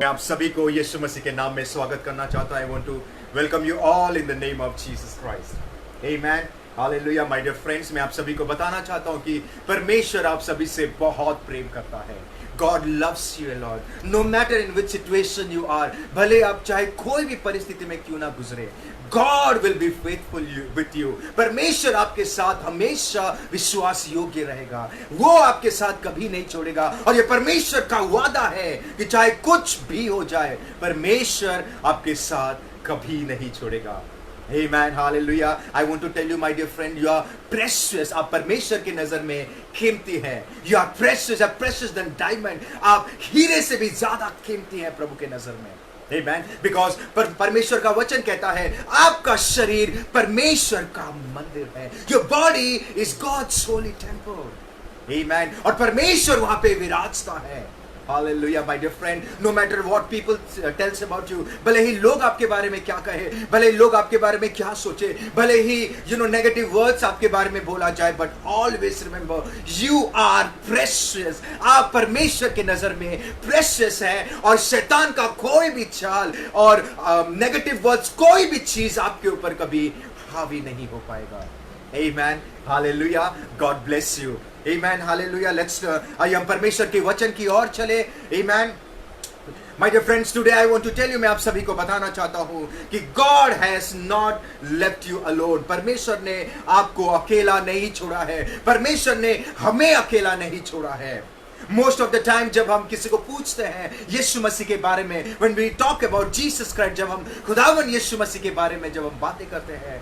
मैं आप सभी को यीशु मसीह के नाम में स्वागत करना चाहता हूं। I want to welcome you all in the name of Jesus Christ. Amen, hallelujah. My dear friends, मैं आप सभी को बताना चाहता हूं कि परमेश्वर आप सभी से बहुत प्रेम करता है। God loves you a lot. No matter in which situation you are, भले आप चाहे कोई भी परिस्थिति में क्यों ना गुजरे, God will be faithful with you. परमेश्वर आपके साथ हमेशा विश्वास योग्य रहेगा। वो आपके साथ कभी नहीं छोड़ेगा। और ये परमेश्वर का वादा है कि चाहे कुछ भी हो जाए, परमेश्वर आपके साथ कभी नहीं छोड़ेगा। Amen, hallelujah. I want to tell you, my dear friend, you are precious. आप परमेश्वर की नजर में कीमती हैं। You are precious, are precious than diamond. आप हीरे से भी ज्यादा कीमती हैं प्रभु के नजर में। Amen. Because परमेश्वर का वचन कहता है, आपका शरीर परमेश्वर का मंदिर है। Your body is God's holy temple. Amen. और परमेश्वर वहां पे विराजता है। Hallelujah, my dear friend. No matter what people tells about you, भले ही लोग आपके बारे में क्या कहे, भले ही लोग आपके बारे में क्या सोचे, भले ही negative words आपके बारे में बोला जाए, but always remember, you are precious. आप परमेश्वर के नजर में precious हैं और शैतान का कोई भी चाल और negative words, कोई भी चीज आपके ऊपर कभी हावी नहीं हो पाएगा। Amen. Hallelujah. God bless you. Amen. Hallelujah. Let's आइए हम परमेश्वर के वचन की ओर चले। Amen. My dear friends, today I want to tell you, मैं आप सभी को बताना चाहता हूँ कि God has not left you alone. परमेश्वर ने आपको अकेला नहीं छोड़ा है। परमेश्वर ने हमें अकेला नहीं छोड़ा है। Most of the time जब हम किसी को पूछते हैं यीशु मसीह के बारे में, when we talk about Jesus Christ, जब हम खुदावन यीशु मसीह के बारे में जब हम बातें करते हैं,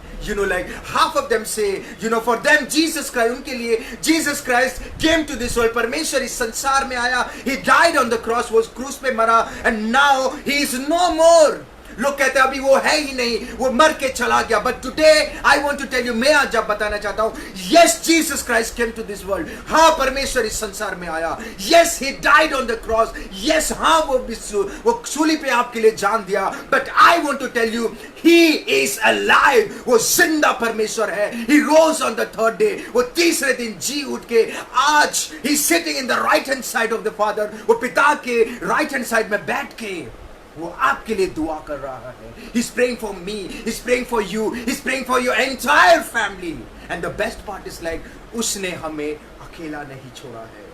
like half of them say, for them Jesus Christ, उनके लिए Jesus Christ came to this world. परमेश्वर इस संसार में आया, he died on the cross, वो क्रूस पे मरा, and now he is no more. लोग कहते हैं अभी वो है ही नहीं, वो मर के चला गया। But today I want to tell you, मैं आज जब बताना चाहता हूं, yes Jesus Christ came to this world. हाँ, परमेश्वर इस संसार में आया। Yes he died on the cross. Yes, हाँ, वो सूली पे आपके लिए जान दिया। But I want to tell you, he is alive. वो जिंदा परमेश्वर है। He rose on the third day. वो तीसरे दिन जी उठ के आज ही sitting in the right hand side of the father. वो पिता के राइट हैंड साइड में बैठ के वो आपके लिए दुआ कर रहा है। He's praying for me, he's praying for you, he's praying for your entire family. And the best part is like, उसने हमें अकेला नहीं छोड़ा है।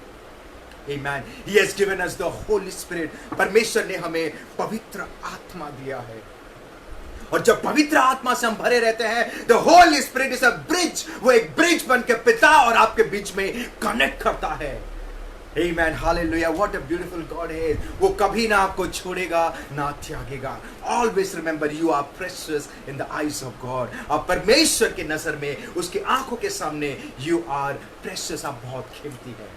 Amen. He has given us the Holy Spirit. परमेश्वर ने हमें पवित्र आत्मा दिया है। और जब पवित्र आत्मा से हम भरे रहते हैं, the Holy Spirit is a bridge. वो एक ब्रिज बन के पिता और आपके बीच में कनेक्ट करता है। Amen. Hallelujah. What a beautiful God is. वो कभी ना आपको छोड़ेगा ना त्यागेगा। Always remember, you are precious in the eyes of God. आप परमेश्वर के नजर में, उसकी आंखों के सामने you are precious. आप बहुत कीमती हैं।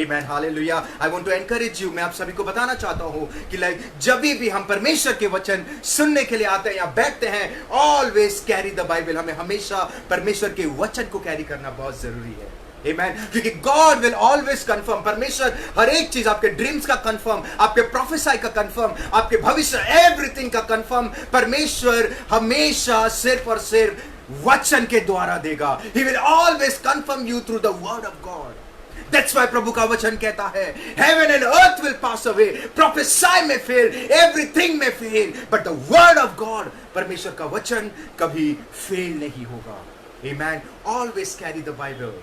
Amen. Hallelujah. I want to encourage you. मैं आप सभी को बताना चाहता हूँ कि जब भी हम परमेश्वर के वचन सुनने के लिए आते हैं या बैठते हैं, always carry the Bible. हमें हमेशा परमेश्वर के वचन को कैरी करना बहुत जरूरी है। Amen. क्योंकि God will always confirm. परमेश्वर हर एक चीज, आपके ड्रीम्स का कंफर्म, आपके प्रोफेसाई का कंफर्म, आपके भविष्य एवरीथिंग का कंफर्म परमेश्वर हमेशा सिर्फ और सिर्फ वचन के द्वारा देगा। He will always confirm you through the word of God. That's why प्रभु का वचन कहता है, heaven and earth will pass away, prophesy may fail, everything may fail, but the word of God, परमेश्वर का वचन कभी फेल नहीं होगा। Amen. Always carry the Bible.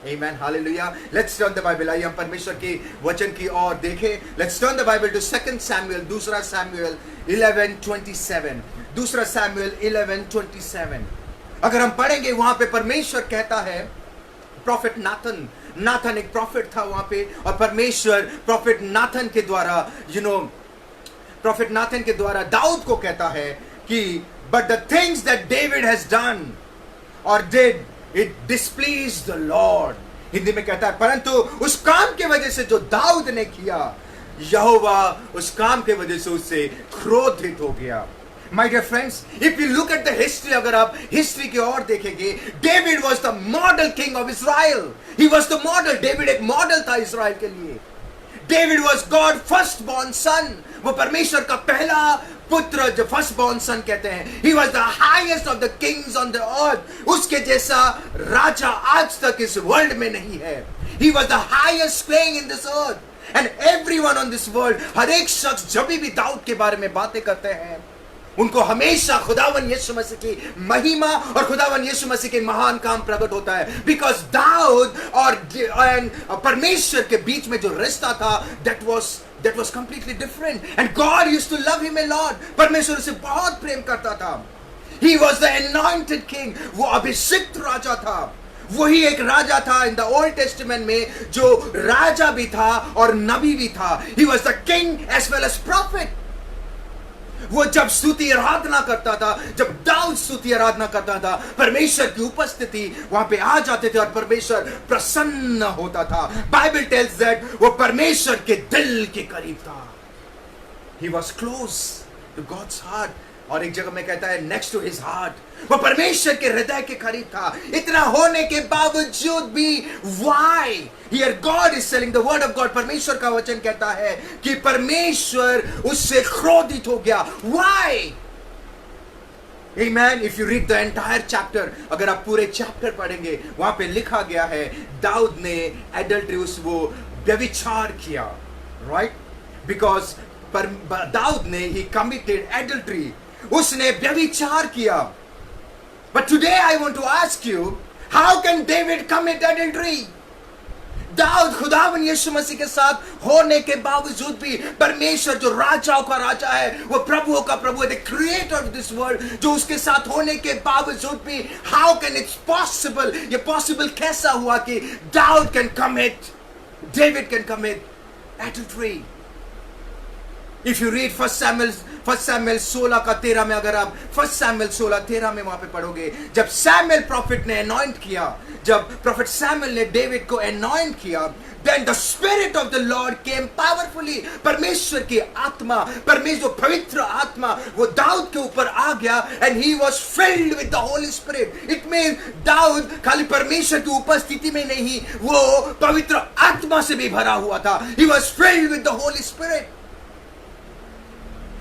Amen. Hallelujah. Let's turn the Bible. आइए हम परमेश्वर के वचन की ओर देखें। Let's turn the Bible to 2 Samuel, दूसरा Samuel 11:27, दूसरा Samuel 11:27। अगर हम पढ़ेंगे वहां पे परमेश्वर कहता है, प्रॉफिट नाथन एक प्रॉफिट था वहां पे, और परमेश्वर प्रॉफिट नाथन के द्वारा प्रॉफिट नाथन के द्वारा दाऊद को कहता है कि but the things that David has done or did, it displeased the Lord. Hindi में कहता है, परंतु उस काम के वजह से जो दाऊद ने किया, यहोवा उस काम के वजह से उससे क्रोधित हो गया। My dear friends, if you look at the history, अगर आप हिस्ट्री की ओर देखेंगे, David was the model king of Israel. He was the model. David एक मॉडल था इस्राएल के लिए। David was God's firstborn son. वो परमेश्वर का पहला पुत्र, जो फर्स्ट बॉर्न सन कहते हैं। He was the highest of the kings on the earth. उसके जैसा राजा आज तक इस वर्ल्ड में नहीं है। He was the highest king in this earth. And everyone on this world, हर एक शख्स जब भी दाऊद के बारे में बातें करते हैं, उनको हमेशा खुदावन यीशु मसीह की महिमा और खुदावन यीशु मसीह के महान काम प्रकट होता है. बिकॉज दाऊद और परमेश्वर के बीच में जो रिश्ता था, that was completely different. And God used to love him a lot. परमेश्वर उसे बहुत प्रेम करता था. He was the anointed king. वो अभिषिक्त राजा था. वही एक राजा था इन द ओल्ड टेस्टामेंट में जो राजा भी था और नबी भी था. He was the king as well as prophet. वो जब स्तुति आराधना करता था, जब दाऊद स्तुति आराधना करता था, परमेश्वर की उपस्थिति वहां पे आ जाते थे और परमेश्वर प्रसन्न होता था. बाइबल टेल्स दैट वो परमेश्वर के दिल के करीब था. He was close to God's heart. और एक जगह में कहता है नेक्स्ट टू हिज हार्ट. वो परमेश्वर के हृदय के करीब था. इतना होने के बावजूद भी why here God is selling the word of God. परमेश्वर का वचन कहता है कि परमेश्वर उससे क्रोधित हो गया. Why? Amen. If you read the entire chapter, अगर आप पूरे चैप्टर पढ़ेंगे, वहां पे लिखा गया है दाऊद ने एडल्ट्री, वो व्यभिचार किया. राइट? बिकॉज दाऊद ने ही कमिटेड एडल्ट्री. उसने व्यभिचार किया. But today I want to ask you, how can David commit adultery? Dawood खुदावन यीशु मसीह के साथ होने के बावजूद भी, परमेश्वर जो राजाओं का राजा है, वो प्रभुओं का प्रभु है, the creator of this world, जो उसके साथ होने के बावजूद भी, how can it possible? ये पॉसिबल कैसा हुआ कि Dawood David can commit adultery? If you read 1 Samuel 16 का 13 में, अगर आप 1 Samuel 16:13 में वहां पे पढ़ोगे, जब सैमुएल प्रॉफिट ने अनॉइंट किया, जब प्रॉफिट सैमुएल ने डेविड को अनॉइंट किया, then the spirit of the Lord came powerfully. परमेश्वर की आत्मा, परमेश्वर पवित्र आत्मा वो दाऊद के ऊपर आ गया. and he was filled with the Holy Spirit. it means Dawood खाली परमेश्वर की उपस्थिति में नहीं, वो पवित्र आत्मा से भी भरा हुआ था. he was filled with the Holy Spirit.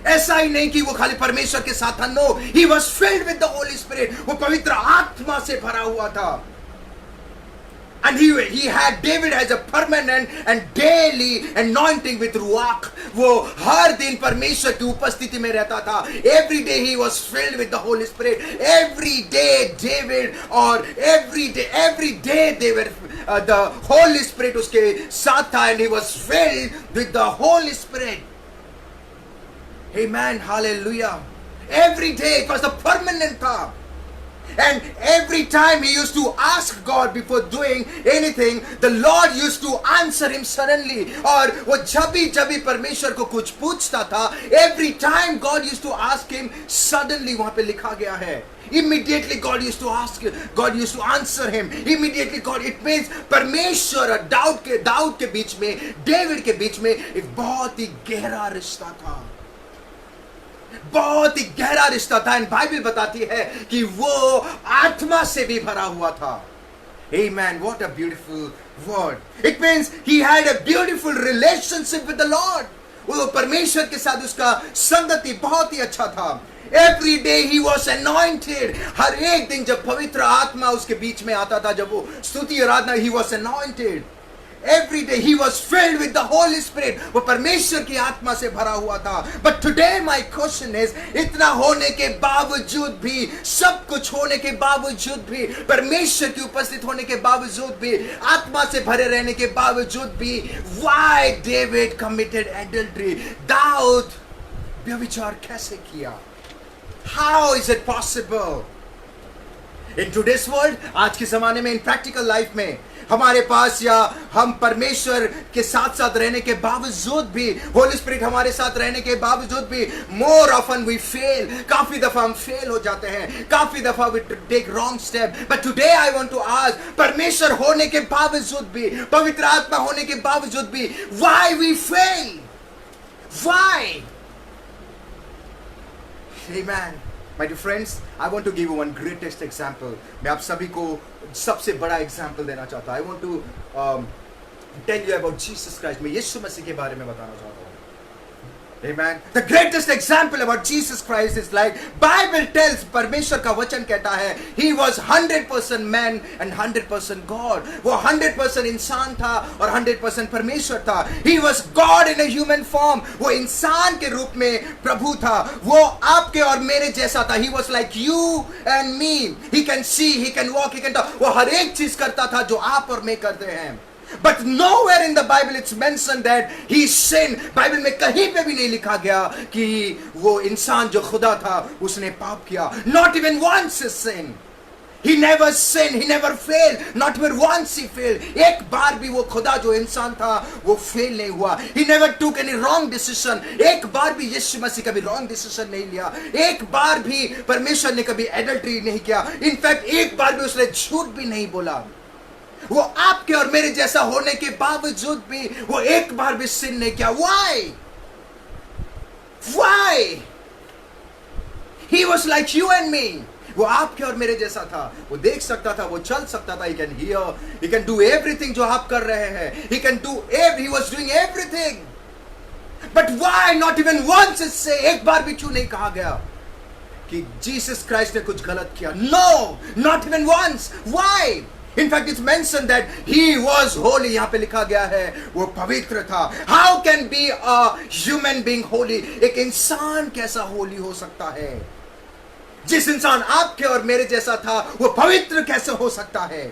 ऐसा ही नहीं कि वो खाली परमेश्वर के साथ था. No, he was filled with the Holy Spirit. वो पवित्र आत्मा से भरा हुआ था. And David has a permanent and daily anointing with ruach. वो हर दिन परमेश्वर की उपस्थिति में रहता था. Every day he was filled with the Holy Spirit. Every day David, or every day they were the Holy Spirit उसके साथ था, and he was filled with the Holy Spirit. Amen. Hallelujah. Every day it was a permanent thought. And every time he used to ask God before doing anything, the Lord used to answer him suddenly. और वो जब भी परमेश्वर को कुछ पूछता था, every time God used to ask him suddenly. वहां पे लिखा गया है, immediately God used to ask, God used to answer him. Immediately God, it means परमेश्वर और दाऊद के बीच में, डेविड के बीच में एक बहुत ही गहरा रिश्ता था. बहुत ही गहरा रिश्ता था. एंड बाइबल बताती है कि वो आत्मा से भी भरा हुआ था. Amen. What a beautiful word. It means he had a beautiful relationship with the Lord. वो परमेश्वर के साथ उसका संगति बहुत ही अच्छा था. Every day he was anointed. हर एक दिन जब पवित्र आत्मा उसके बीच में आता था, जब वो स्तुति आराधना, he was anointed. Every day he was filled with the Holy Spirit. वो परमेश्वर की आत्मा से भरा हुआ था. But today my question is, इतना होने के बावजूद भी, सब कुछ होने के बावजूद भी, परमेश्वर की उपस्थित होने के बावजूद भी, आत्मा से भरे रहने के बावजूद भी, why David committed adultery? Dawood व्यभिचार कैसे किया? How is it possible? In today's world, आज के जमाने में, in practical life में, हमारे पास, या हम परमेश्वर के साथ साथ रहने के बावजूद भी, होली स्पिरिट हमारे साथ रहने के बावजूद भी, मोर ऑफन वी फेल. काफी दफा हम फेल हो जाते हैं, काफी दफा we take wrong step. But today I want to ask, परमेश्वर होने के बावजूद भी, पवित्र आत्मा होने के बावजूद भी, why we fail? Why? Amen. My dear friends, I want to give you one greatest example. मैं आप सभी को सबसे बड़ा एग्जाम्पल देना चाहता हूँ. I want to tell you about Jesus Christ. मैं यीशु मसीह के बारे में बताना चाहता हूँ. Amen. The greatest example about Jesus Christ is like Bible tells, परमेश्वर का वचन कहता है he was 100% man and 100% God. वो 100% इंसान था और 100% परमेश्वर था. He was God in a human form. वो इंसान के रूप में प्रभु था. वो आपके और मेरे जैसा था. He was like you and me. He can see, he can walk, he can talk. वो हर एक चीज करता था जो आप और मैं करते हैं. But nowhere in the Bible it's mentioned that he sinned. Bible में कहीं पे भी नहीं लिखा गया कि वो इंसान जो खुदा था उसने पाप किया. Not even once he sinned. He never sinned. He never failed. Not even once he failed. एक बार भी वो खुदा जो इंसान था वो फेल नहीं हुआ. He never took any wrong decision. एक बार भी यीशु मसीह कभी wrong decision नहीं लिया. एक बार भी परमेश्वर ने कभी adultery नहीं किया. In fact एक बार भी उसने झूठ भी नहीं बोला. वो आपके और मेरे जैसा होने के बावजूद भी वो एक बार भी सिन नहीं किया. Why? Why? He was like you and me. वो आपके और मेरे जैसा था. वो देख सकता था, वो चल सकता था. He can hear, he can do everything जो आप कर रहे हैं. He can do he was doing everything. But why not even once say, एक बार भी क्यों नहीं कहा गया कि जीसस क्राइस्ट ने कुछ गलत किया? No, not even once. Why? In fact, it's mentioned that he was holy. यहाँ पे लिखा गया है वो पवित्र था. How can be a human being holy? एक इंसान कैसा होली हो सकता है? जिस इंसान आपके और मेरे जैसा था वो पवित्र कैसे हो सकता है?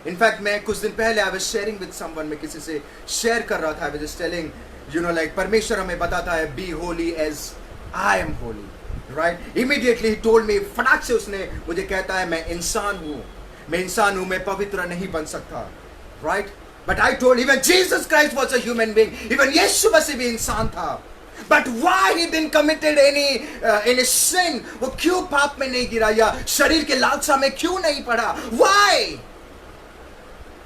In fact, मैं कुछ दिन पहले I was sharing with someone, मैं किसी से शेयर कर रहा था. I was just telling, like परमेश्वर हमें बताता है be holy as I am holy, right? Immediately he told me, फटाक से उसने मुझे कहता है मैं इंसान हूँ, मैं पवित्र नहीं बन सकता, right? But I told, even Jesus Christ was a human being. Even यीशु मसीह भी इंसान था. But why he didn't committed any sin? वो क्यों पाप में नहीं गिरा या शरीर के लालसा में क्यों नहीं पड़ा? Why?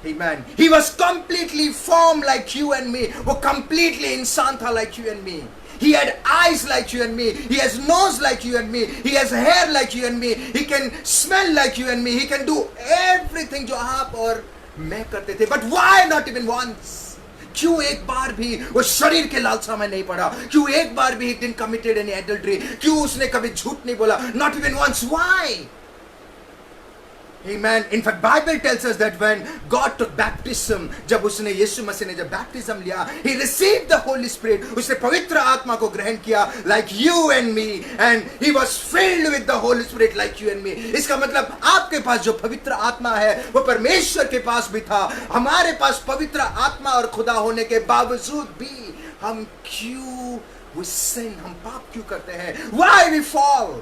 Amen. He was completely formed like you and me. वो completely इंसान था like you and me. He had eyes like you and me. He has nose like you and me. He has hair like you and me. He can smell like you and me. He can do everything जो आप और मैं करते थे. But why not even once? क्यों एक बार भी वो शरीर के लालसा में नहीं पड़ा? क्यों एक बार भी he didn't committed any adultery? क्यों उसने कभी झूठ नहीं बोला? Not even once. Why? Amen. In fact, Bible tells us that when God took baptism, जब उसने यीशु मसीह ने जब baptism लिया, he received the Holy Spirit. उसने पवित्र आत्मा को ग्रहण किया like you and me, and he was filled with the Holy Spirit like you and me. इसका मतलब आपके पास जो पवित्र आत्मा है वो परमेश्वर के पास भी था. हमारे पास पवित्र आत्मा और खुदा होने के बावजूद भी हम क्यों we sin, हम पाप क्यों करते हैं? Why we fall?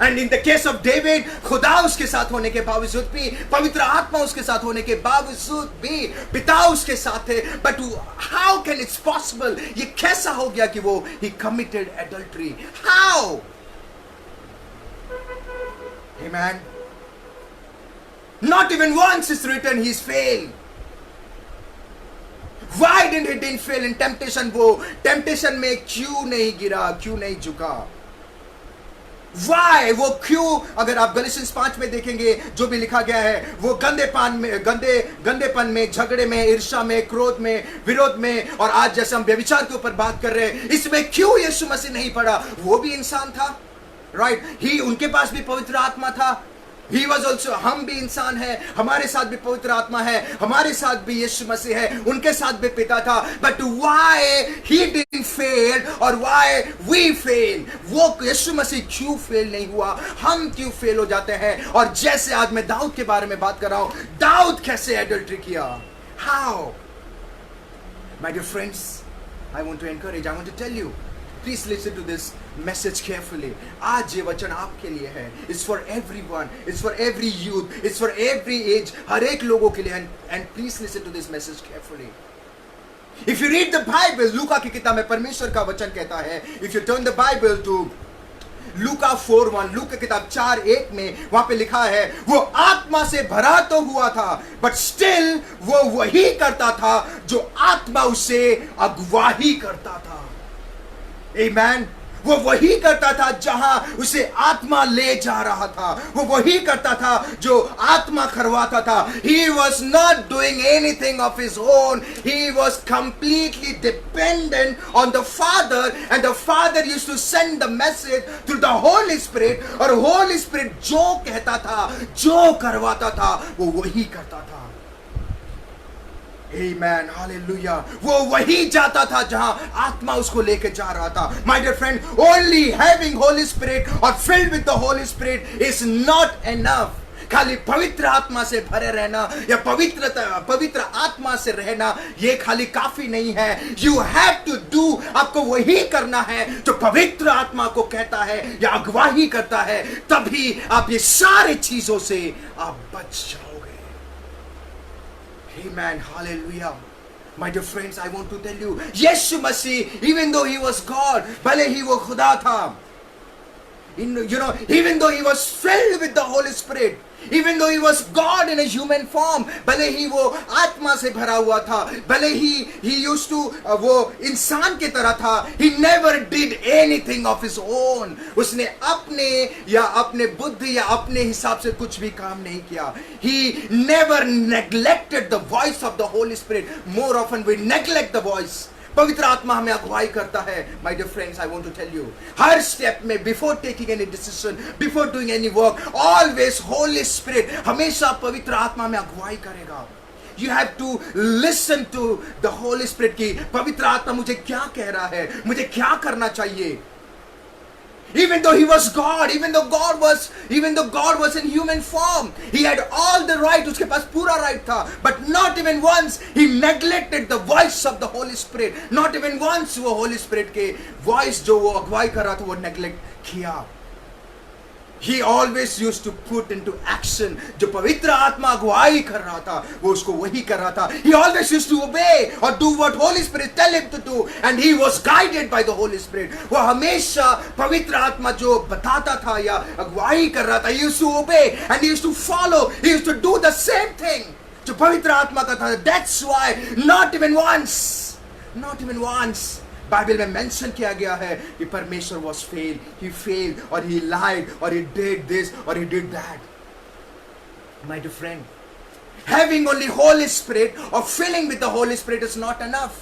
And in the case of David, खुदा उसके साथ होने के बावजूद भी, पवित्र आत्मा उसके साथ होने के बावजूद भी, पिता उसके साथ थे. But how can it's possible? ये कैसा हो गया कि वो he committed adultery? How? Amen. Not even once is written he's failed. Why didn't he fail in temptation? वो temptation में क्यों नहीं गिरा, क्यों नहीं झुका? Why? वो क्यों? अगर आप गलातियंस 5 में देखेंगे जो भी लिखा गया है वो गंदेपन में, झगड़े में, ईर्ष्या में, क्रोध में, विरोध में, और आज जैसे हम व्यभिचार के ऊपर बात कर रहे हैं इसमें क्यों यीशु मसीह नहीं पड़ा? वो भी इंसान था, राइट? ही उनके पास भी पवित्र आत्मा था. He was also, हम भी इंसान हैं, हमारे साथ भी पवित्र आत्मा है, हमारे साथ भी यीशु मसीह है, उनके साथ भी पिता था. But why he didn't fail or why we fail? वो यीशु मसीह क्यों फेल नहीं हुआ? हम क्यों फेल हो जाते हैं? और जैसे आज मैं दाऊद के बारे में बात कर रहा हूं, दाऊद कैसे एडल्ट्री किया? How? My dear friends, I want to encourage, I want to tell you, please listen to this message carefully. आज ये वचन आपके लिए है. It's for everyone. It's for every youth. It's for every age. हर एक लोगों के लिए. And please listen to this message carefully. If you read the Bible, लूका की किताब में परमेश्वर का वचन कहता है. If you turn the Bible to लूका 4:1, लूका की किताब 4:1 में वहां पे लिखा है वो आत्मा से भरा तो हुआ था, but still वो वही करता था जो आत्मा उसे अगुवाही करता था. Amen. वो वही करता था जहां उसे आत्मा ले जा रहा था, वो वही करता था जो आत्मा करवाता था. He was not doing anything of his own. He was completely dependent on the Father, and the Father used to send the message through the Holy Spirit. और Holy Spirit जो कहता था, जो करवाता था, वो वही करता था. Amen, hallelujah. वो वही जाता था जहां आत्मा उसको लेके जा रहा था. My dear friend, only having Holy Spirit or filled with the Holy Spirit is not enough. खाली पवित्र आत्मा से भरे रहना या पवित्र आत्मा से रहना ये खाली काफी नहीं है. You have to do, आपको वही करना है जो पवित्र आत्मा को कहता है या अगुवाही करता है, तभी आप ये सारी चीजों से आप बच जाओगे. Amen, hallelujah. My dear friends, I want to tell you, Yeshu Masih, even though he was God, भले ही वो खुदा था, even though he was filled with the Holy Spirit, even though he was God in a human form, भले ही वो आत्मा से भरा हुआ था, भले ही he used to वो इंसान की तरह था, he never did anything of his own. उसने अपने या अपने बुद्धि या अपने हिसाब से कुछ भी काम नहीं किया. He never neglected the voice of the Holy Spirit. More often we neglect the voice. पवित्र आत्मा हमें अगुवाई करता है. My dear friends, I want to tell you, her step में, before taking any decision, before doing any work, always Holy Spirit, हमेशा पवित्र आत्मा में अगुवाई करेगा. You have to listen to the Holy Spirit कि पवित्र आत्मा मुझे क्या कह रहा है, मुझे क्या करना चाहिए. Even though he was God, even though God was in human form, he had all the right, उसके पास पूरा right था, but not even once he neglected the voice of the Holy Spirit. Not even once वो Holy Spirit के voice जो वो अगुवाई कर रहा था वो neglect किया. He always used to put into action. जो पवित्र आत्मा अगुवाई कर रहा था वो उसको वही कर रहा था. He always used to obey or do what Holy Spirit tell him to do, and he was guided by the Holy Spirit. वो हमेशा पवित्र आत्मा जो बताता था या अगुवाई कर रहा था, he used to obey and he used to follow. He used to do the same thing जो पवित्र आत्मा का था. That's why not even once Bible में मेंशन किया गया है कि परमेश्वर was failed, he failed or he lied or he did this or he did that. My dear friend, having only Holy Spirit or filling with the Holy Spirit is not enough.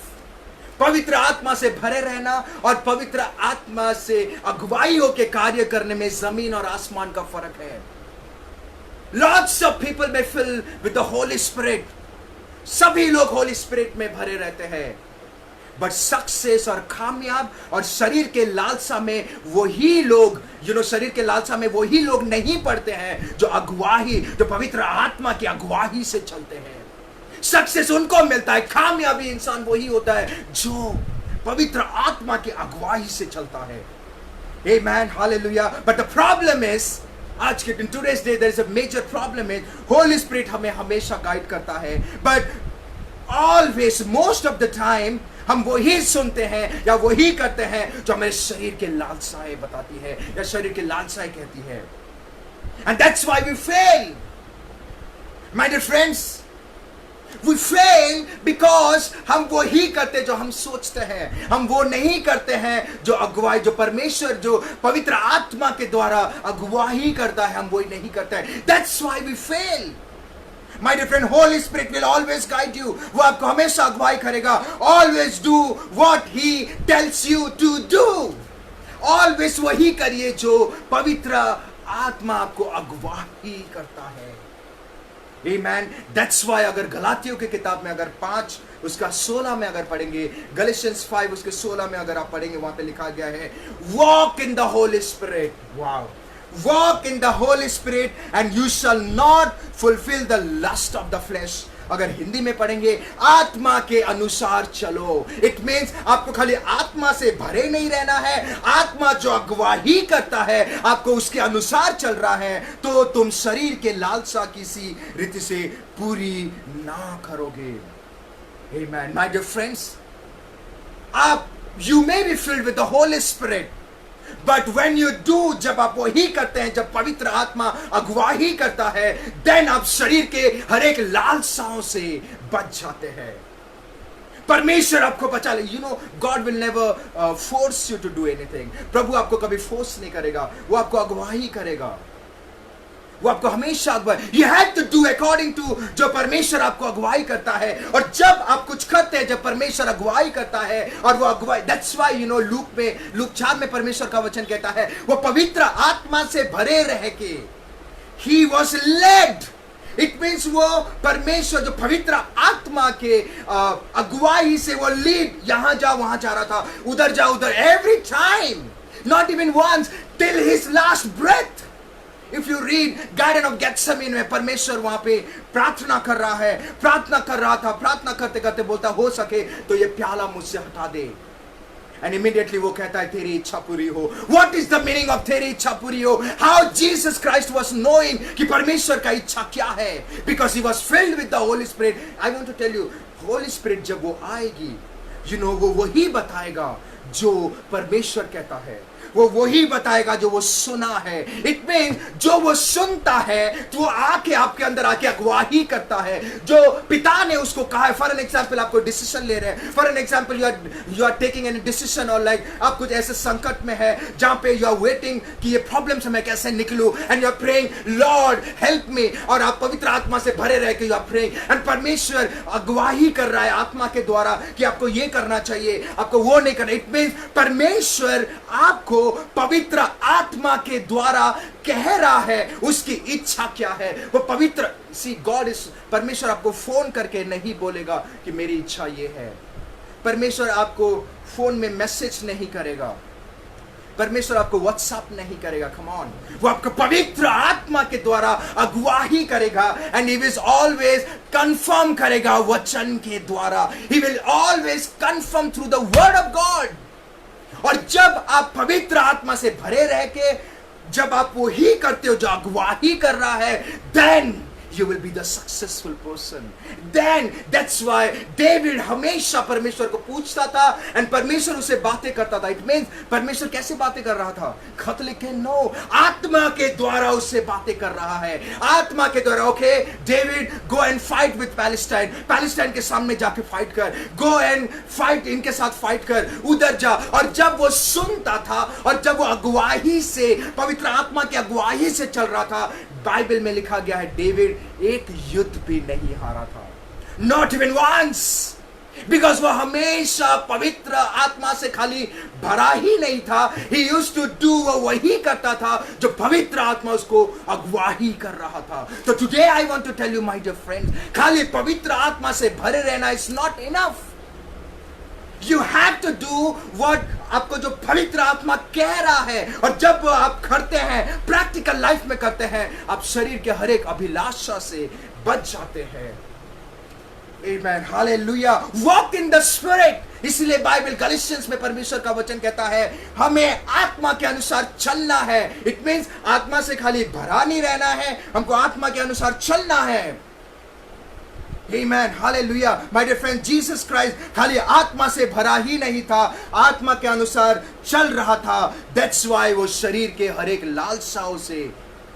पवित्र आत्मा से भरे रहना और पवित्र आत्मा से अगुवाई होके कार्य करने में जमीन और आसमान का फर्क है. Lots of people may fill with the Holy Spirit. सभी लोग Holy Spirit में भरे रहते हैं. बट सक्सेस और कामयाब और शरीर के लालसा में वही लोग शरीर के लालसा में वही लोग नहीं पड़ते हैं जो अगुवाही, जो पवित्र आत्मा की अगुवाही से चलते हैं. सक्सेस उनको मिलता है, कामयाबी इंसान वही होता है जो पवित्र आत्मा की अगुवाही से चलता है. Amen, hallelujah. But the problem is, आज के in today's day there is a major problem is Holy Spirit हमें हमेशा गाइड करता है, but always most of the time हम वही सुनते हैं या वही करते हैं जो हमें शरीर के लालसाएं बताती है या शरीर के लालसाएं कहती है. And that's why we fail. My dear friends, we fail because हम वही करते जो हम सोचते हैं. हम वो नहीं करते हैं जो अगुवाई, जो परमेश्वर, जो पवित्र आत्मा के द्वारा अगुवाही करता है, हम वही नहीं करते हैं. That's why we fail. My dear friend, Holy Spirit will always guide you. वो आपको हमेशा अगुवाई करेगा. Always do what He tells you to do. Always वही करिए जो पवित्र आत्मा आपको अगुवाही करता है. Amen. That's why अगर गलातियों की किताब में अगर 5 उसका 16 में अगर पढ़ेंगे, Galatians 5 उसके 16 में अगर आप पढ़ेंगे, वहां पे लिखा गया है walk in the Holy Spirit. Wow. Walk in the Holy Spirit and you shall not fulfill the lust of the flesh. अगर हिंदी में पढ़ेंगे, आत्मा के अनुसार चलो. It means आपको खाली आत्मा से भरे नहीं रहना है. आत्मा जो अगुवाही करता है, आपको उसके अनुसार चल रहा है, तो तुम शरीर के लालसा किसी रीति से पूरी ना करोगे. Amen. My dear friends, you may be filled with the Holy Spirit. But when you do, जब आप वही करते हैं, जब पवित्र आत्मा अगुवाही करता है, then आप शरीर के हर एक लालसाओं से बच जाते हैं. परमेश्वर आपको बचा ले। You know, God will never force you to do anything. प्रभु आपको कभी फोर्स नहीं करेगा, वो आपको अगुवाई करेगा, वो आपको हमेशा अगुवाई। You have to do according to जो परमेश्वर आपको अगुवाई करता है। और जब आप कुछ करते हैं, जब परमेश्वर अगुवाई करता है और वो अगुवाई, that's why you know look 4 में परमेश्वर का वचन कहता है वो पवित्र आत्मा से भरे रह के he was led. It means वो परमेश्वर जो पवित्र आत्मा के अगुवाई से वो लीड, यहां जा वहां जा रहा था, उधर जा उधर, every time, not even once, till his last breath. If you read garden of Gethsemane में परमेश्वर वहां पे प्रार्थना कर रहा है, प्रार्थना कर रहा था, प्रार्थना करते करते बोलता हो सके तो ये प्याला मुझसे हटा दे। एंड इमीडिएटली वो कहता है तेरी इच्छा पूरी हो। What is the meaning of तेरी इच्छा पूरी हो? How Jesus Christ was knowing कि परमेश्वर का इच्छा क्या है, because he was filled with the Holy Spirit. I want to tell you, Holy Spirit जब वो आएगी, यू नो, वो वही बताएगा जो परमेश्वर कहता है, वो वही बताएगा जो वो सुना है। इट मीन जो वो सुनता है तो वो आके आपके अंदर आके अगुवाही करता है, जो पिता ने उसको कहा है। फॉर एन एग्जाम्पल, आपको डिसीजन ले रहे हैं, for an example you are taking an decision, और लाइक आप कुछ ऐसे संकट में है जहां पे यू आर वेटिंग कि ये प्रॉब्लम से मैं कैसे निकलूं, and you are praying lord help me, और आप पवित्र आत्मा से भरे रह के यू आर प्रेइंग, एंड परमेश्वर अगुवाही कर रहा है आत्मा के द्वारा कि आपको ये करना चाहिए, आपको वो नहीं करना। इट मीन परमेश्वर आपको पवित्र आत्मा के द्वारा कह रहा है उसकी इच्छा क्या है। वो पवित्र गॉड इज, परमेश्वर आपको फोन करके नहीं बोलेगा कि मेरी इच्छा ये है। परमेश्वर आपको फोन में मैसेज नहीं करेगा, परमेश्वर आपको व्हाट्सएप नहीं करेगा। कम ऑन, वो आपको पवित्र आत्मा के द्वारा अगुवाही करेगा, and he will always confirm करेगा वचन के द्वारा। He will always confirm through the word of God. और जब आप पवित्र आत्मा से भरे रह के जब आप वो ही करते हो जो अगुवाही कर रहा है, then you will be the successful person. Then that's why David हमेशा परमेश्वर को पूछता था and परमेश्वर उसे बातें करता था। It means परमेश्वर कैसे बातें कर रहा था? खत लिखे नो, आत्मा के द्वारा उससे बातें कर रहा है, आत्मा के द्वारा। Okay David, go and fight with Palestine, Palestine के सामने जाके फाइट कर, go and fight, इनके साथ फाइट कर, उधर जा। और जब वो सुनता था और जब वो अगुवाही से, पवित्र आत्मा की अगुवाही से चल रहा था, बाइबल में लिखा गया है डेविड एक युद्ध भी नहीं हारा था, नॉट इवन वंस, बिकॉज वो हमेशा पवित्र आत्मा से खाली भरा ही नहीं था, ही यूज्ड टू डू, वो वही करता था जो पवित्र आत्मा उसको अगुवाही कर रहा था। तो today I want to tell you my dear friends, खाली पवित्र आत्मा से भरे रहना is not enough. You have to do what आपको जो पवित्र आत्मा कह रहा है, और जब आप करते हैं, प्रैक्टिकल लाइफ में करते हैं, आप शरीर के हर एक अभिलाषा से बच जाते हैं। Amen, hallelujah, walk in the spirit। इसलिए बाइबल गलातियंस में परमेश्वर का वचन कहता है हमें आत्मा के अनुसार चलना है। इट मीन्स आत्मा से खाली भरा नहीं रहना है, हमको आत्मा के अनुसार चलना है। Amen, hallelujah, my dear friend, Jesus Christ खाली आत्मा से भरा ही नहीं था, आत्मा के अनुसार चल रहा था। That's why वो शरीर के हर एक लालसाओं से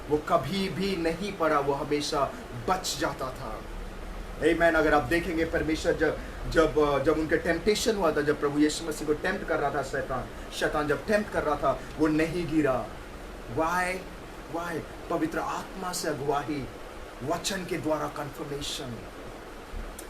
वो कभी भी नहीं पड़ा, वो हमेशा बच जाता था। Amen, अगर आप देखेंगे परमेश्वर जब उनके टेम्पटेशन हुआ था, जब प्रभु यीशु मसीह को टेम्प्ट कर रहा था शैतान जब टेम्प्ट कर रहा था, वो नहीं गिरा। Why? पवित्र आत्मा से अगुवाही, वचन के द्वारा confirmation.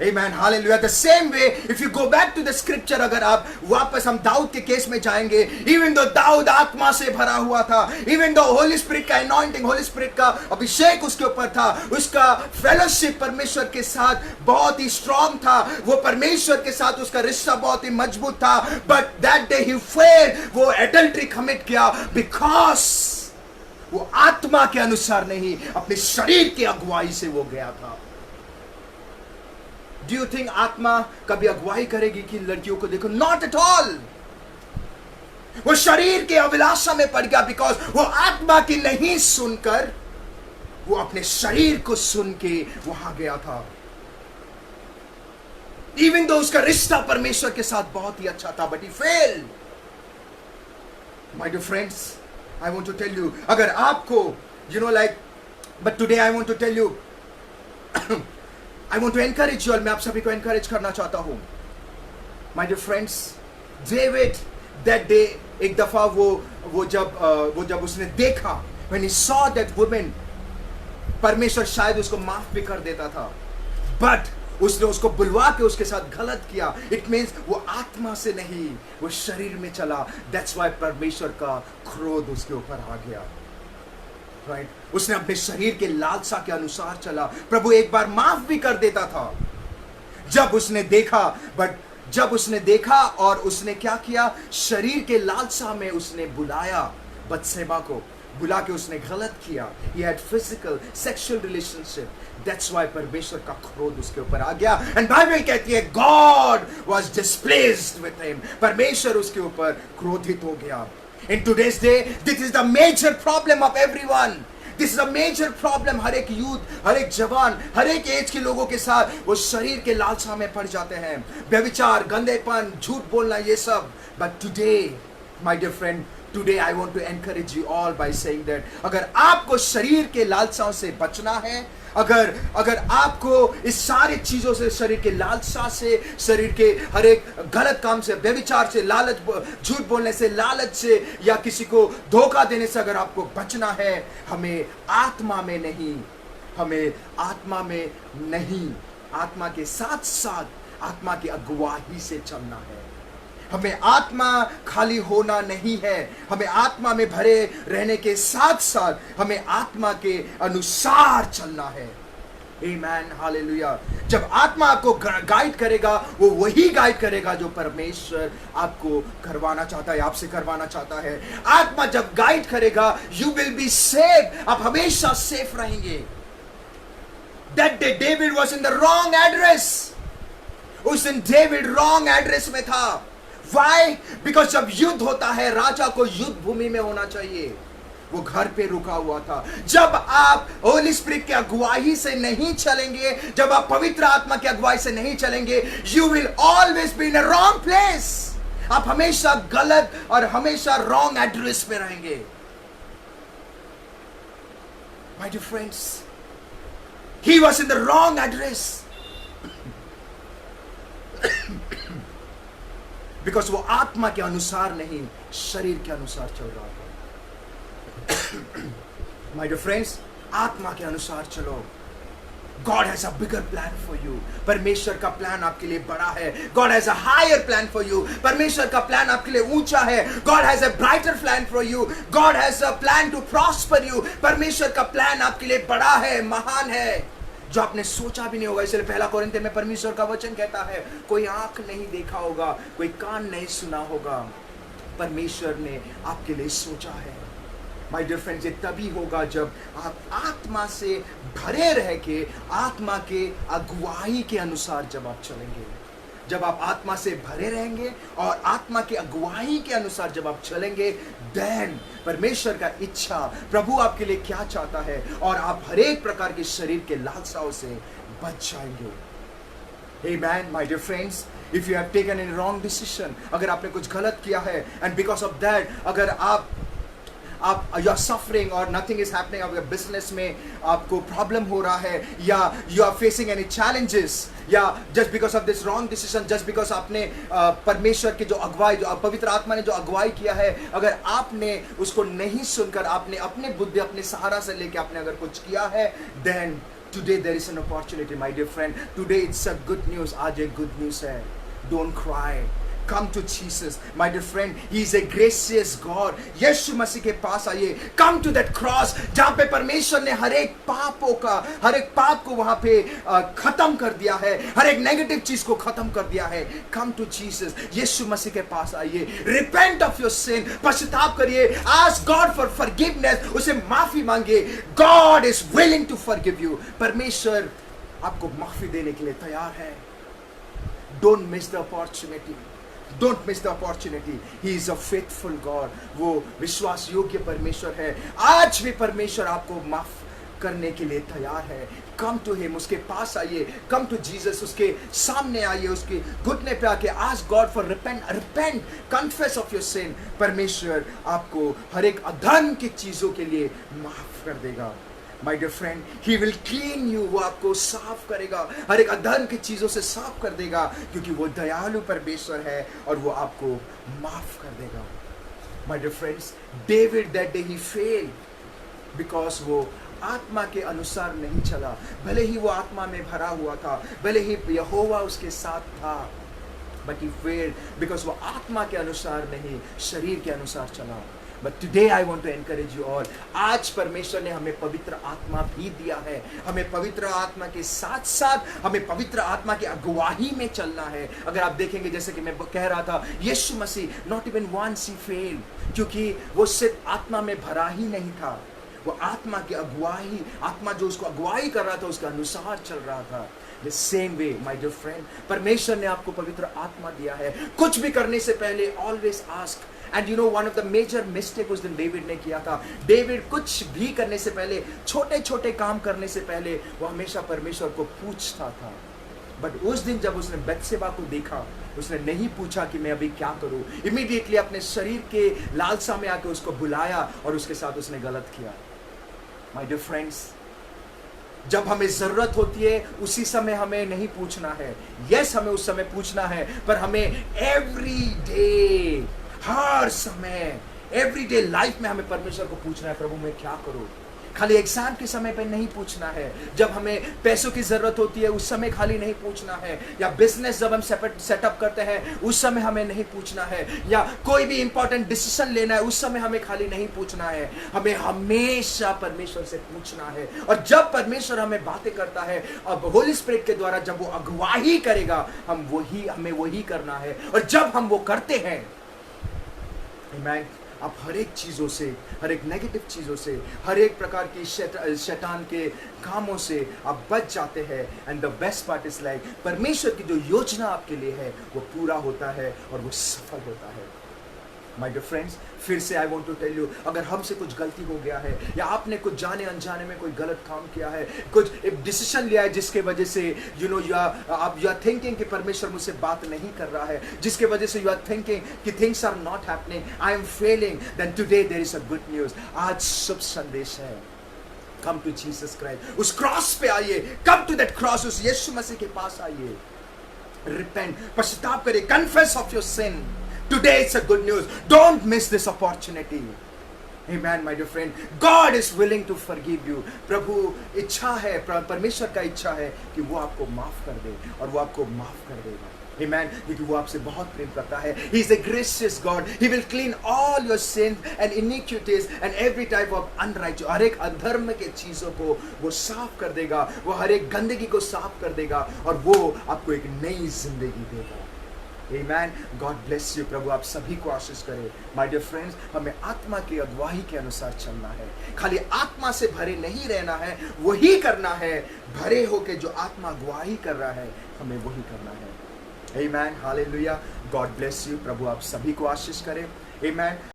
Amen, hallelujah. The same way, if you go back to the scripture, अगर आप वापस हम दाऊद के केस में जाएंगे, even though दाऊद आत्मा से भरा हुआ था, even though Holy Spirit का anointing, Holy Spirit का अभिषेक उसके ऊपर था, उसका fellowship परमेश्वर के साथ बहुत ही strong था, वो परमेश्वर के साथ उसका रिश्ता बहुत ही मजबूत था, but that day he failed, वो adultery commit किया because वो आत्मा के अनुसार नहीं, अपने शरीर की अगुवाई से वो गया था। Do you think आत्मा कभी अगुवाई करेगी कि लड़कियों को देखो? Not at all। वो शरीर के अभिलाषा में पड़ गया बिकॉज वो आत्मा की नहीं सुनकर वो अपने शरीर को सुन के वहां गया था। Even though उसका रिश्ता परमेश्वर के साथ बहुत ही अच्छा था, but he failed। My dear friends, I want to tell you, अगर आपको but today I want to tell you I want to encourage you, मैं आप सभी को encourage करना चाहता हूं। My dear friends, David that day, एक दफा वो जब उसने देखा, when he saw that woman, परमेश्वर शायद उसको माफ भी कर देता था, बट उसने उसको बुलवा के उसके साथ गलत किया. इट मीन्स वो आत्मा से नहीं, वो शरीर में चला. दैट्स वाई परमेश्वर का क्रोध उसके ऊपर आ गया. राइट, उसने अपने शरीर के लालसा के अनुसार चला. प्रभु एक बार माफ भी कर देता था जब उसने देखा, बट जब उसने देखा और उसने क्या किया, शरीर के लालसा में उसने बुलाया बत्सेबा को, बुला के उसने गलत किया. He had physical sexual relationship. That's why परमेश्वर का क्रोध उसके ऊपर आ गया. And बाइबल कहती है God was displeased with him. परमेश्वर उसके ऊपर क्रोधित हो गया. In today's day, this is the major problem of everyone. This is a major problem. हर एक यूथ, हर एक जवान, हर एक एज के लोगों के साथ वो शरीर के लालसा में पड़ जाते हैं. व्यभिचार, गंदेपन, झूठ बोलना, ये सब. But today, my dear friend, today I want to encourage you all by saying that अगर आपको शरीर के लालसाओं से बचना है, अगर आपको इस सारी चीजों से, शरीर के लालसा से, शरीर के हर एक गलत काम से, व्यभिचार से, लालच, झूठ बोलने से, लालच से, या किसी को धोखा देने से अगर आपको बचना है, हमें आत्मा में नहीं, आत्मा के साथ साथ आत्मा की अगुवाई से चलना है. हमें आत्मा खाली होना नहीं है, हमें आत्मा में भरे रहने के साथ साथ हमें आत्मा के अनुसार चलना है. आमेन, हालेलुया. जब आत्मा आपको गाइड करेगा, वो वही गाइड करेगा जो परमेश्वर आपको करवाना चाहता है, आपसे करवाना चाहता है. आत्मा जब गाइड करेगा, यू विल बी सेफ, आप हमेशा सेफ रहेंगे. That day David was in the wrong address. उस दिन डेविड रॉन्ग एड्रेस में था. Why? Because जब युद्ध होता है, राजा को युद्ध भूमि में होना चाहिए. वो घर पे रुका हुआ था. जब आप होली स्पिरिट की अगुवाई से नहीं चलेंगे, जब आप पवित्र आत्मा की अगुवाई से नहीं चलेंगे, you will always be in a wrong place. आप हमेशा गलत और हमेशा रॉन्ग एड्रेस में रहेंगे. My dear friends, he was in the wrong address. Because वो आत्मा के अनुसार नहीं, शरीर के अनुसार चल रहा था. माय डियर फ्रेंड्स, आत्मा के अनुसार चलो. God has a bigger plan for you. परमेश्वर का प्लान आपके लिए बड़ा है. God has a higher plan for you. परमेश्वर का प्लान आपके लिए ऊंचा है. God has a brighter plan for you. God has a plan to prosper you. परमेश्वर का प्लान आपके लिए बड़ा है, महान है, जो आपने सोचा भी नहीं होगा. इसलिए पहला कोरिन्थियों में परमेश्वर का वचन कहता है, कोई आंख नहीं देखा होगा, कोई कान नहीं सुना होगा, परमेश्वर ने आपके लिए सोचा है. माय डियर फ्रेंड्स, ये तभी होगा जब आप आत्मा से भरे रह के, आत्मा के अगुवाई के अनुसार जब आप चलेंगे. जब आप आत्मा से भरे रहेंगे और आत्मा की अगुवाई के अनुसार जब आप चलेंगे, देन परमेश्वर का इच्छा, प्रभु आपके लिए क्या चाहता है, और आप हर एक प्रकार के शरीर के लालसाओं से बच जाएंगे. Amen, my dear friends. If you have taken any wrong decision, अगर आपने कुछ गलत किया है, and because of that, अगर आप you are suffering or nothing is happening, आपके बिजनेस में आपको प्रॉब्लम हो रहा है, या you are facing any challenges, या just because of this wrong decision, just because आपने परमेश्वर की जो अगुवाई, जो पवित्र आत्मा ने जो अगुवाई किया है, अगर आपने उसको नहीं सुनकर, आपने अपने बुद्धि, अपने सहारा से लेके आपने अगर कुछ किया है, then today there is an opportunity, my dear friend. Today it's a good news. आज एक good news है. Don't cry. Come to Jesus, my dear friend. He is a gracious God. यीशु मसीह के पास आइए. Come to that cross, जहाँ पे परमेश्वर ने हर एक पाप को वहाँ पे खत्म कर दिया है, हर एक नेगेटिव चीज को खत्म कर दिया है. Come to Jesus. यीशु मसीह के पास आइए. Repent of your sin. पश्चाताप करिए. Ask God for forgiveness. उसे माफी मांगिए. God is willing to forgive you. परमेश्वर आपको माफी देने के लिए तैयार है. Don't miss the opportunity. Don't miss the opportunity. He is a faithful God. वो विश्वास योग्य परमेश्वर है. आज भी परमेश्वर आपको माफ करने के लिए तैयार है. Come to him. उसके पास आइए. Come to Jesus. उसके सामने आइए. उसके घुटने पे आके ask God for repent. Confess of your sin. परमेश्वर आपको हर एक अधर्म की चीजों के लिए माफ कर देगा. My dear friend, he will clean you, वो आपको साफ करेगा, हर एक अधर्म की चीजों से साफ कर देगा, क्योंकि वो दयालु परमेश्वर है और वो आपको माफ कर देगा। My dear friends, David that day he fail because वो आत्मा के अनुसार नहीं चला। भले ही वो आत्मा में भरा हुआ था, भले ही यहोवा उसके साथ था, बट ही फेल्ड बिकॉज वो आत्मा के अनुसार नहीं, शरीर के अनुसार चला। But today I want to encourage you all, आज परमेश्वर ने हमें पवित्र आत्मा भी दिया है। हमें पवित्र आत्मा के साथ साथ हमें पवित्र आत्मा की अगुवाही में चलना है। अगर आप देखेंगे, जैसे कि मैं कह रहा था, Yeshu Masih not even once ही फेल्ड, क्योंकि वो सिर्फ आत्मा में भरा ही नहीं था, वो आत्मा की अगुवाही, आत्मा जो उसको अगुवाही कर रहा था उसके अनुसार चल रहा था। The same way, my dear friend, परमेश्वर ने आपको पवित्र आत्मा दिया है। कुछ भी करने से पहले always ask. And you know, one of the major mistake उस दिन डेविड ने किया था। डेविड कुछ भी करने से पहले, छोटे छोटे काम करने से पहले, वो हमेशा परमेश्वर को पूछता था। बट उस दिन जब उसने बत्शेबा को देखा, उसने नहीं पूछा कि मैं अभी क्या करूं, इमीडिएटली अपने शरीर के लालसा में आके उसको बुलाया और उसके साथ उसने गलत किया। माय डियर फ्रेंड्स, जब हमें जरूरत होती है उसी समय हमें नहीं पूछना है। यस, हमें उस समय पूछना है, पर हमें एवरी डे, हर समय, एवरी डे लाइफ में हमें परमेश्वर को पूछना है, प्रभु मैं क्या करूं। खाली एग्जाम के समय पे नहीं पूछना है, जब हमें पैसों की जरूरत होती है उस समय खाली नहीं पूछना है, या बिजनेस जब हम सेटअप करते हैं उस समय हमें नहीं पूछना है, या कोई भी इंपॉर्टेंट डिसीजन लेना है उस समय हमें खाली नहीं पूछना है। हमें हमेशा परमेश्वर से पूछना है। और जब परमेश्वर हमें बातें करता है, अब होली स्पिरिट के द्वारा जब वो अगुवाही करेगा, हमें वही करना है। और जब हम वो करते हैं, आमीन, आप हर एक चीज़ों से, हर एक नेगेटिव चीज़ों से, हर एक प्रकार की शैतान के कामों से आप बच जाते हैं। And the best part is like, परमेश्वर की जो योजना आपके लिए है वो पूरा होता है और वो सफल होता है। माय डियर फ्रेंड्स, फिर से I want to tell you, अगर हमसे कुछ गलती हो गया है, या आपने कुछ जाने अनजाने में कोई गलत काम किया है, कुछ एक डिसीजन लिया है जिसके वजह से यू आर थिंकिंग कि परमेश्वर मुझसे बात नहीं कर रहा है, जिसके वजह से यू आर थिंकिंग कि things are not happening, I am failing, then today there is a good news. आज शुभ संदेश है, कम टू जीसस क्राइस्ट, उस क्रॉस पे आइए, कम टू दैट क्रॉस, उस यीशु मसीह के पास आइए, रिपेंट, पश्चाताप करिए, confess of your sin. Today it's a good news. Don't miss this opportunity. Amen, my dear friend. God is willing to forgive you. प्रभु इच्छा है, परमेश्वर का इच्छा है कि वो आपको माफ कर दे, और वो आपको माफ कर देगा। Amen, क्योंकि वो आपसे बहुत प्रेम करता है। He is a gracious God. He will clean all your sins and iniquities and every type of unrighteous. हर एक अधर्म के चीजों को वो साफ कर देगा, वो हर एक गंदगी को साफ कर देगा, और वो आपको एक नई जिंदगी देगा। Amen. God bless you. प्रभु आप सभी को आशीष करे। My dear friends, हमें आत्मा की अगुवाही के अनुसार चलना है। खाली आत्मा से भरे नहीं रहना है, वही करना है। भरे होके जो आत्मा अगुवाही कर रहा है, हमें वही करना है। Amen. Hallelujah. God bless you. प्रभु आप सभी को आशीष करे। Amen.